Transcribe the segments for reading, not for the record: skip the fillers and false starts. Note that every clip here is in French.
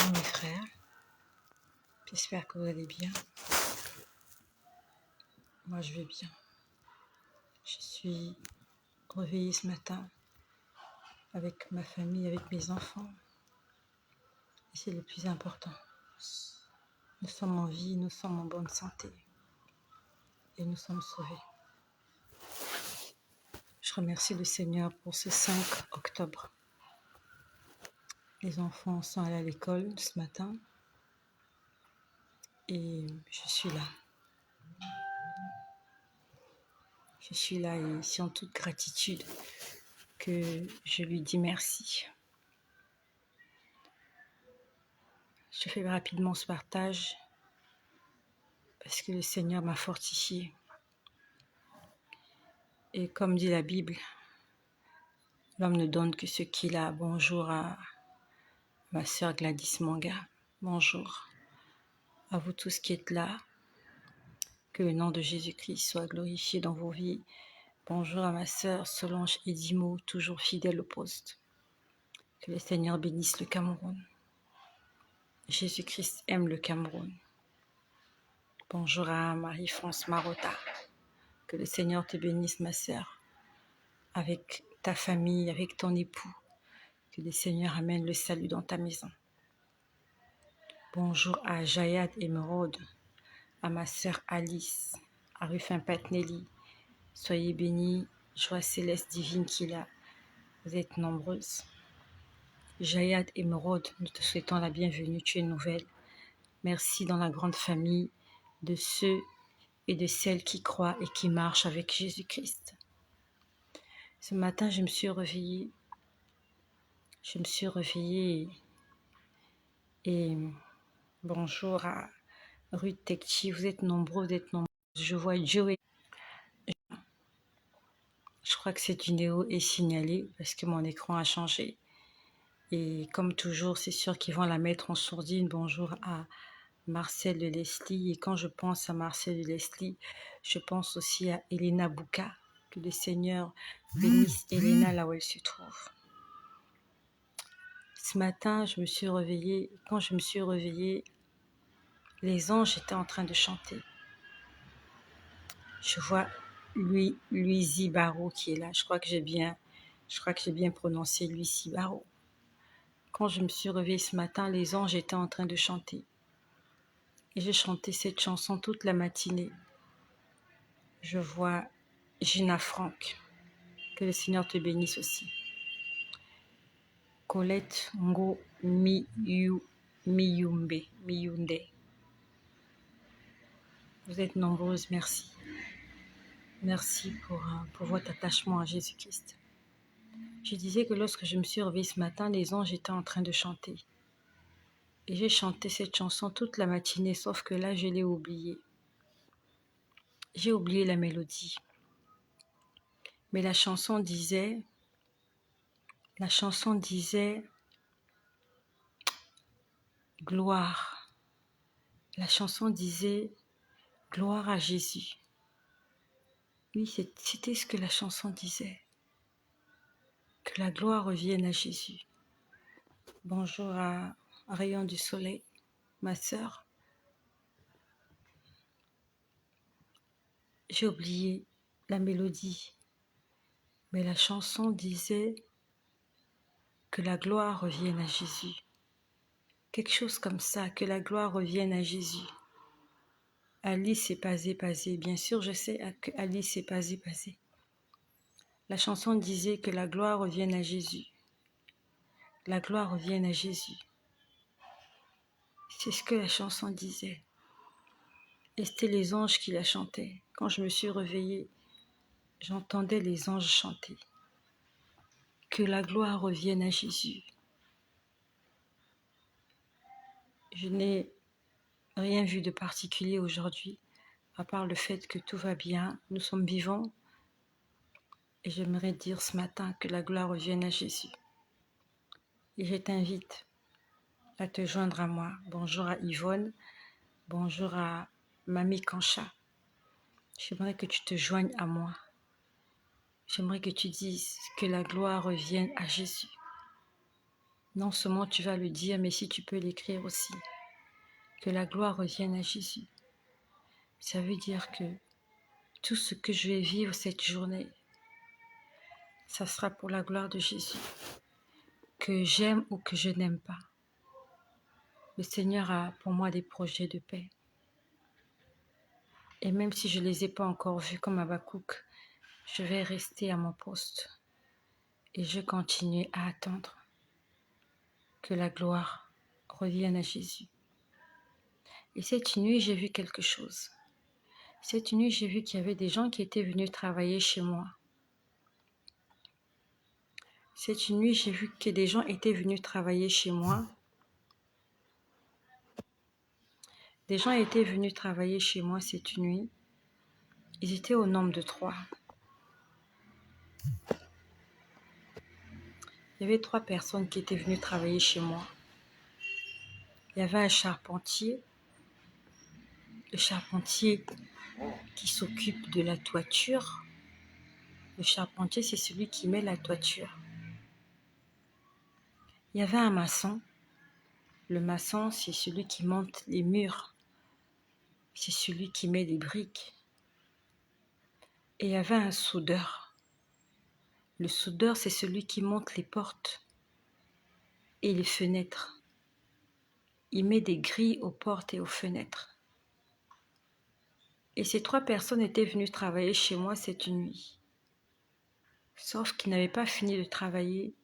Bonjour mes frères, j'espère que vous allez bien. Moi je vais bien. Je suis réveillée ce matin avec ma famille, avec mes enfants. Et c'est le plus important. Nous sommes en vie, nous sommes en bonne santé. Et nous sommes sauvés. Je remercie le Seigneur pour ce 5 octobre. Les enfants sont allés à l'école ce matin. Et je suis là. Je suis là et c'est en toute gratitude que je lui dis merci. Je fais rapidement ce partage parce que le Seigneur m'a fortifié. Et comme dit la Bible, l'homme ne donne que ce qu'il a. Bonjour à ma sœur Gladys Manga. Bonjour à vous tous qui êtes là. Que le nom de Jésus-Christ soit glorifié dans vos vies. Bonjour à ma sœur Solange Edimo, toujours fidèle au poste. Que le Seigneur bénisse le Cameroun. Jésus-Christ aime le Cameroun. Bonjour à Marie-France Marotta. Que le Seigneur te bénisse, ma sœur, avec ta famille, avec ton époux. Que le Seigneur amène le salut dans ta maison. Bonjour à Jayad Emeraude, à ma sœur Alice, à Rufin Patnelli. Soyez bénis, joie céleste divine qu'il a. Vous êtes nombreuses. Jayad Emeraude, nous te souhaitons la bienvenue, tu es nouvelle. Merci dans la grande famille de ceux et de celles qui croient et qui marchent avec Jésus-Christ. Ce matin, je me suis réveillée et bonjour à Ruth Tekchi, vous êtes nombreux, Je vois Joe. Je crois que cette vidéo est signalée parce que mon écran a changé. Et comme toujours, c'est sûr qu'ils vont la mettre en sourdine. Bonjour à Marcel de Leslie. Et quand je pense à Marcel de Leslie, je pense aussi à Elena Bouka. Que le Seigneur bénisse Elena là où elle se trouve. Ce matin, je me suis réveillée. Quand je me suis réveillée, les anges étaient en train de chanter. Je vois Louisie Barrault qui est là. Je crois que j'ai bien prononcé Louisie Barrault. Quand je me suis réveillée ce matin, les anges étaient en train de chanter. Et j'ai chanté cette chanson toute la matinée. Je vois Gina Franck. Que le Seigneur te bénisse aussi. Colette Ngo Miyunde. Vous êtes nombreuses, merci. Merci pour votre attachement à Jésus-Christ. Je disais que lorsque je me suis réveillée ce matin, les anges étaient en train de chanter. Et j'ai chanté cette chanson toute la matinée, sauf que là, je l'ai oubliée. J'ai oublié la mélodie. Mais la chanson disait gloire. La chanson disait gloire à Jésus. Oui, c'était ce que la chanson disait. Que la gloire revienne à Jésus. Bonjour à Rayon du Soleil, ma sœur. J'ai oublié la mélodie, mais la chanson disait que la gloire revienne à Jésus. Quelque chose comme ça, que la gloire revienne à Jésus. Alice est pasée. Bien sûr, je sais que Alice est pasée. La chanson disait que la gloire revienne à Jésus. La gloire revienne à Jésus. C'est ce que la chanson disait. Et c'était les anges qui la chantaient. Quand je me suis réveillée, j'entendais les anges chanter. Que la gloire revienne à Jésus. Je n'ai rien vu de particulier aujourd'hui, à part le fait que tout va bien, nous sommes vivants. Et j'aimerais dire ce matin que la gloire revienne à Jésus. Et je t'invite à te joindre à moi. Bonjour à Yvonne, bonjour à Mamie Kancha. J'aimerais que tu te joignes à moi. J'aimerais que tu dises que la gloire revienne à Jésus. Non seulement tu vas le dire, mais si tu peux l'écrire aussi. Que la gloire revienne à Jésus. Ça veut dire que tout ce que je vais vivre cette journée, ça sera pour la gloire de Jésus. Que j'aime ou que je n'aime pas. Le Seigneur a pour moi des projets de paix. Et même si je ne les ai pas encore vus comme Habakkuk, je vais rester à mon poste. Et je continue à attendre que la gloire revienne à Jésus. Et cette nuit, j'ai vu quelque chose. Cette nuit, j'ai vu qu'il y avait des gens qui étaient venus travailler chez moi. Cette nuit, j'ai vu que des gens étaient venus travailler chez moi. Des gens étaient venus travailler chez moi cette nuit. Ils étaient au nombre de 3. Il y avait 3 personnes qui étaient venues travailler chez moi. Il y avait un charpentier. Le charpentier qui s'occupe de la toiture. Le charpentier, c'est celui qui met la toiture. Il y avait un maçon. Le maçon, c'est celui qui monte les murs. C'est celui qui met les briques. Et il y avait un soudeur. Le soudeur, c'est celui qui monte les portes et les fenêtres. Il met des grilles aux portes et aux fenêtres. Et ces 3 personnes étaient venues travailler chez moi cette nuit. Sauf qu'ils n'avaient pas fini de travailler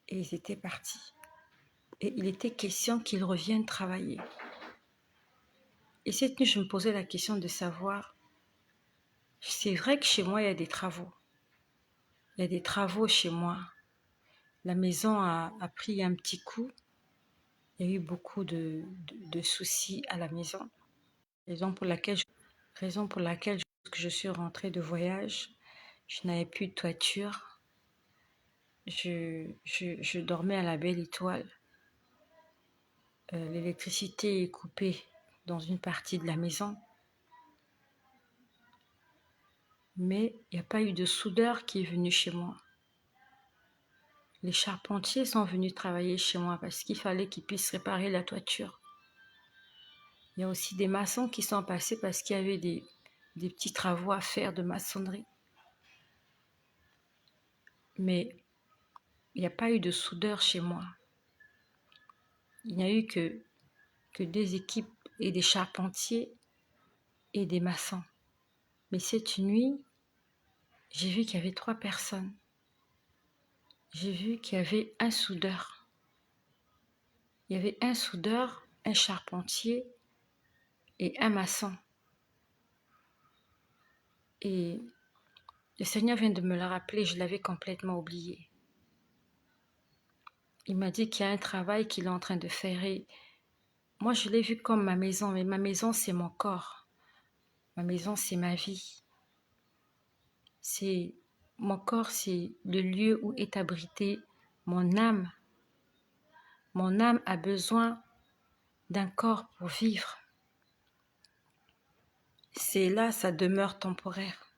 et ils étaient partis. Et il était question qu'ils reviennent travailler. Et cette nuit, je me posais la question de savoir, c'est vrai que chez moi, il y a des travaux. Il y a des travaux chez moi. La maison a pris un petit coup. Il y a eu beaucoup de soucis à la maison. Raison pour laquelle je suis rentrée de voyage. Je n'avais plus de toiture. Je dormais à la belle étoile. L'électricité est coupée dans une partie de la maison. Mais il n'y a pas eu de soudeur qui est venu chez moi. Les charpentiers sont venus travailler chez moi parce qu'il fallait qu'ils puissent réparer la toiture. Il y a aussi des maçons qui sont passés parce qu'il y avait des petits travaux à faire de maçonnerie. Mais il n'y a pas eu de soudeur chez moi. Il n'y a eu que des équipes et des charpentiers et des maçons. Mais cette nuit, j'ai vu qu'il y avait 3 personnes. J'ai vu qu'il y avait un soudeur. Il y avait un soudeur, un charpentier et un maçon. Et le Seigneur vient de me le rappeler, je l'avais complètement oublié. Il m'a dit qu'il y a un travail qu'il est en train de faire. Et moi, je l'ai vu comme ma maison, mais ma maison, c'est mon corps. Ma maison, c'est ma vie. Mon corps, c'est le lieu où est abritée mon âme. Mon âme a besoin d'un corps pour vivre. C'est là sa demeure temporaire.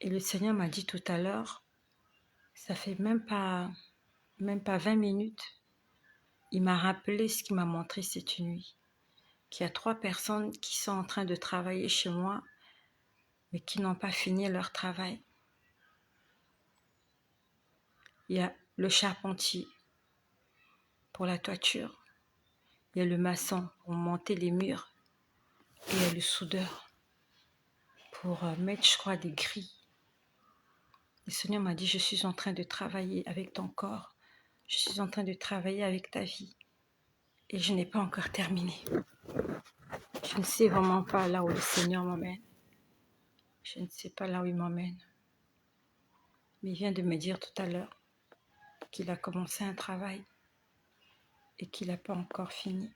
Et le Seigneur m'a dit tout à l'heure, ça fait même pas 20 minutes, il m'a rappelé ce qu'il m'a montré cette nuit. Qu'il y a 3 personnes qui sont en train de travailler chez moi, mais qui n'ont pas fini leur travail. Il y a le charpentier pour la toiture. Il y a le maçon pour monter les murs. Et il y a le soudeur pour mettre, je crois, des grilles. Le Seigneur m'a dit, je suis en train de travailler avec ton corps. Je suis en train de travailler avec ta vie. Et je n'ai pas encore terminé. Je ne sais vraiment pas là où le Seigneur m'emmène. Je ne sais pas là où il m'emmène. Mais il vient de me dire tout à l'heure qu'il a commencé un travail et qu'il n'a pas encore fini.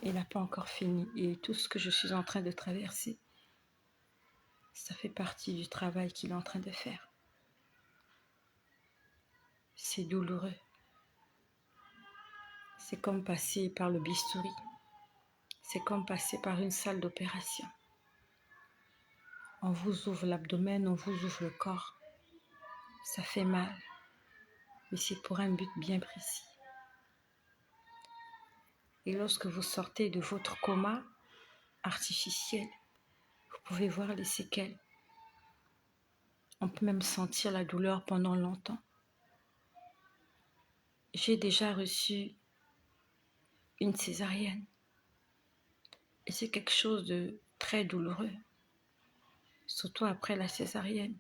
Il n'a pas encore fini. Et tout ce que je suis en train de traverser, ça fait partie du travail qu'il est en train de faire. C'est douloureux. C'est comme passer par le bistouri. C'est comme passer par une salle d'opération. On vous ouvre l'abdomen, on vous ouvre le corps. ça fait mal, mais c'est pour un but bien précis. Et lorsque vous sortez de votre coma artificiel, vous pouvez voir les séquelles. On peut même sentir la douleur pendant longtemps. J'ai déjà reçu une césarienne et c'est quelque chose de très douloureux, surtout après la césarienne.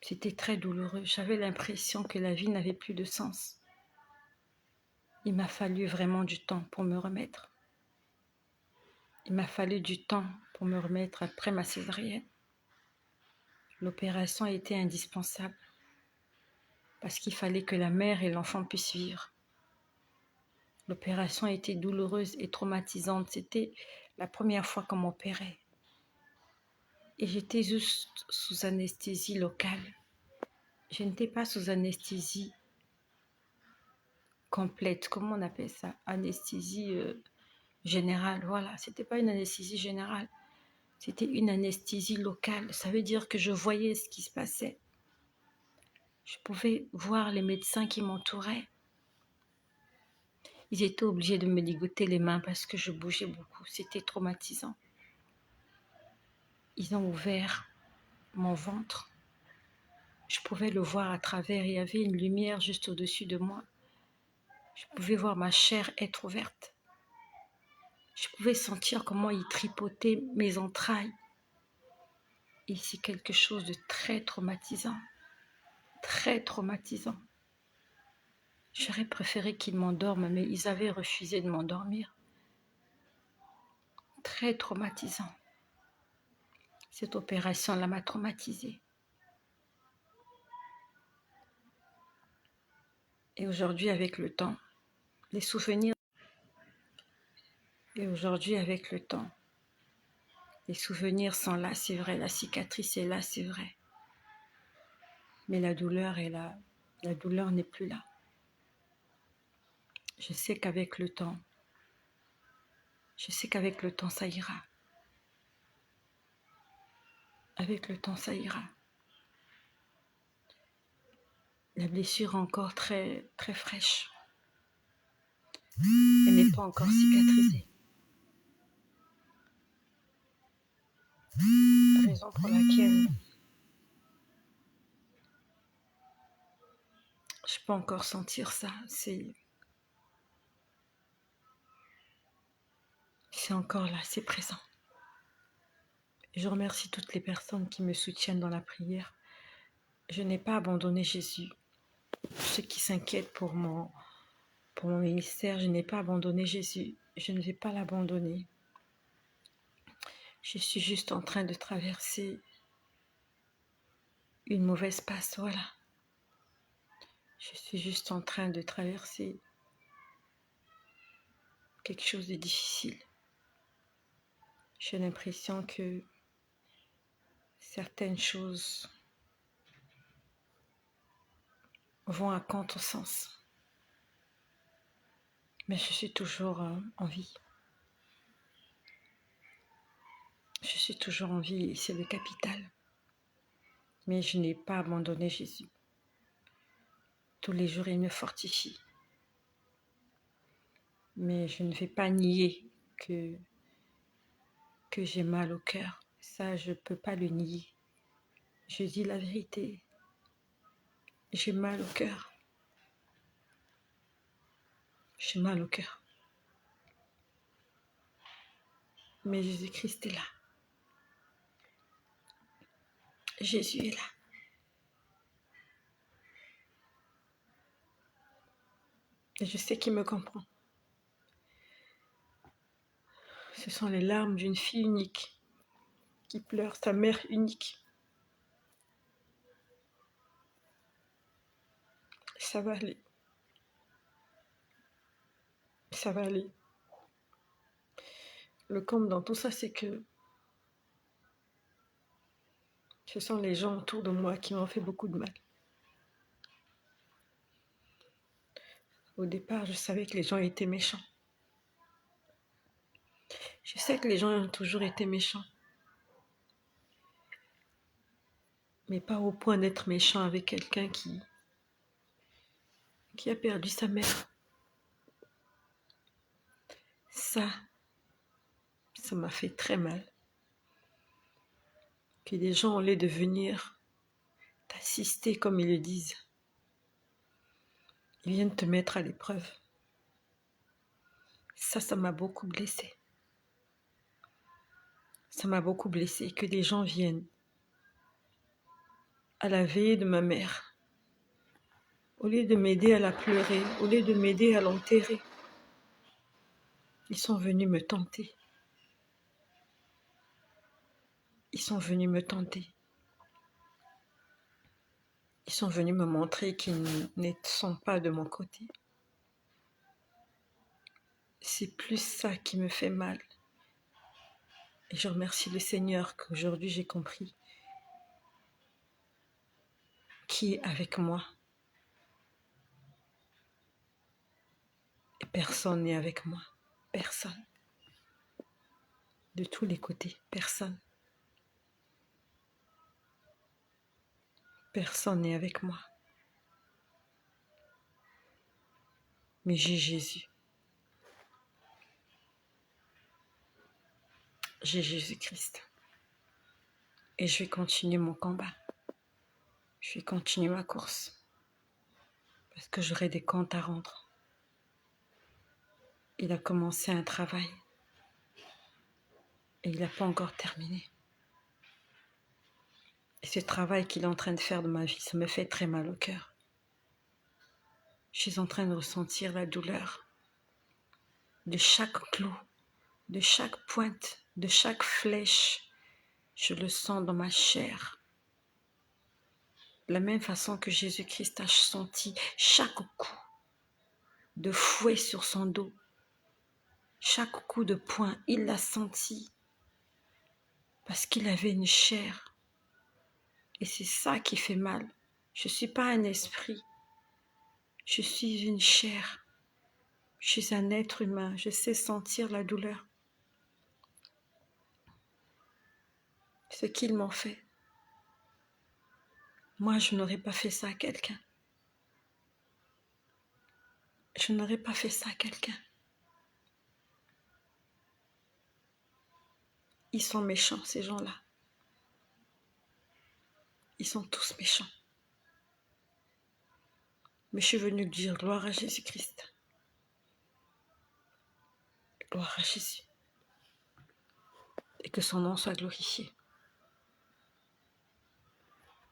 C'était très douloureux. J'avais l'impression que la vie n'avait plus de sens. Il m'a fallu vraiment du temps pour me remettre. Il m'a fallu du temps pour me remettre après ma césarienne. L'opération a été indispensable parce qu'il fallait que la mère et l'enfant puissent vivre. L'opération a été douloureuse et traumatisante. C'était la première fois qu'on m'opérait. Et j'étais juste sous anesthésie locale. Je n'étais pas sous anesthésie complète. Comment on appelle ça? Anesthésie générale. Voilà, c'était pas une anesthésie générale. C'était une anesthésie locale. Ça veut dire que je voyais ce qui se passait. Je pouvais voir les médecins qui m'entouraient. Ils étaient obligés de me ligoter les mains parce que je bougeais beaucoup. C'était traumatisant. Ils ont ouvert mon ventre. Je pouvais le voir à travers. Il y avait une lumière juste au-dessus de moi. Je pouvais voir ma chair être ouverte. Je pouvais sentir comment ils tripotaient mes entrailles. Et c'est quelque chose de très traumatisant. Très traumatisant. J'aurais préféré qu'ils m'endorment, mais ils avaient refusé de m'endormir. Très traumatisant. Cette opération-là m'a traumatisée. Et aujourd'hui, avec le temps, les souvenirs. Et aujourd'hui, avec le temps, les souvenirs sont là, c'est vrai. La cicatrice est là, c'est vrai. Mais la douleur est là. La douleur n'est plus là. Je sais qu'avec le temps, ça ira. Avec le temps, ça ira. La blessure est encore très, très fraîche. Elle n'est pas encore cicatrisée. La raison pour laquelle je peux encore sentir ça, c'est encore là, c'est présent. Je remercie toutes les personnes qui me soutiennent dans la prière. Je n'ai pas abandonné Jésus. Ceux qui s'inquiètent pour mon ministère, je n'ai pas abandonné Jésus. Je ne vais pas l'abandonner. Je suis juste en train de traverser une mauvaise passe, voilà. Je suis juste en train de traverser quelque chose de difficile. J'ai l'impression que certaines choses vont à contresens. Mais je suis toujours en vie. Je suis toujours en vie et c'est le capital. Mais je n'ai pas abandonné Jésus. Tous les jours, il me fortifie. Mais je ne vais pas nier que j'ai mal au cœur. Ça, je ne peux pas le nier. Je dis la vérité. J'ai mal au cœur. J'ai mal au cœur. Mais Jésus-Christ est là. Jésus est là. Et je sais qu'il me comprend. Ce sont les larmes d'une fille unique qui pleure sa mère unique. Ça va aller. Ça va aller. Le comble dans tout ça, c'est que ce sont les gens autour de moi qui m'ont fait beaucoup de mal. Au départ, je savais que les gens étaient méchants. Je sais que les gens ont toujours été méchants. mais pas au point d'être méchant avec quelqu'un qui a perdu sa mère. Ça m'a fait très mal. Que des gens, au lieu de venir t'assister comme ils le disent, ils viennent te mettre à l'épreuve. Ça m'a beaucoup blessée. Ça m'a beaucoup blessée que des gens viennent à la veillée de ma mère, au lieu de m'aider à la pleurer, au lieu de m'aider à l'enterrer, ils sont venus me tenter. Ils sont venus me tenter. Ils sont venus me montrer qu'ils ne sont pas de mon côté. C'est plus ça qui me fait mal. Et je remercie le Seigneur qu'aujourd'hui j'ai compris qui est avec moi. Et personne n'est avec moi. Personne. De tous les côtés. Personne. Personne n'est avec moi. Mais j'ai Jésus. J'ai Jésus-Christ. Et je vais continuer mon combat. Je vais continuer ma course. Parce que j'aurai des comptes à rendre. Il a commencé un travail. Et il n'a pas encore terminé. Et ce travail qu'il est en train de faire de ma vie, ça me fait très mal au cœur. Je suis en train de ressentir la douleur de chaque clou, de chaque pointe, de chaque flèche. Je le sens dans ma chair. De la même façon que Jésus-Christ a senti chaque coup de fouet sur son dos, chaque coup de poing, il l'a senti parce qu'il avait une chair. Et c'est ça qui fait mal. Je ne suis pas un esprit, je suis une chair. Je suis un être humain, je sais sentir la douleur. Ce qu'ils m'ont fait. Moi, je n'aurais pas fait ça à quelqu'un. Je n'aurais pas fait ça à quelqu'un. Ils sont méchants, ces gens-là. Ils sont tous méchants. Mais je suis venue dire gloire à Jésus-Christ. Gloire à Jésus. Et que son nom soit glorifié.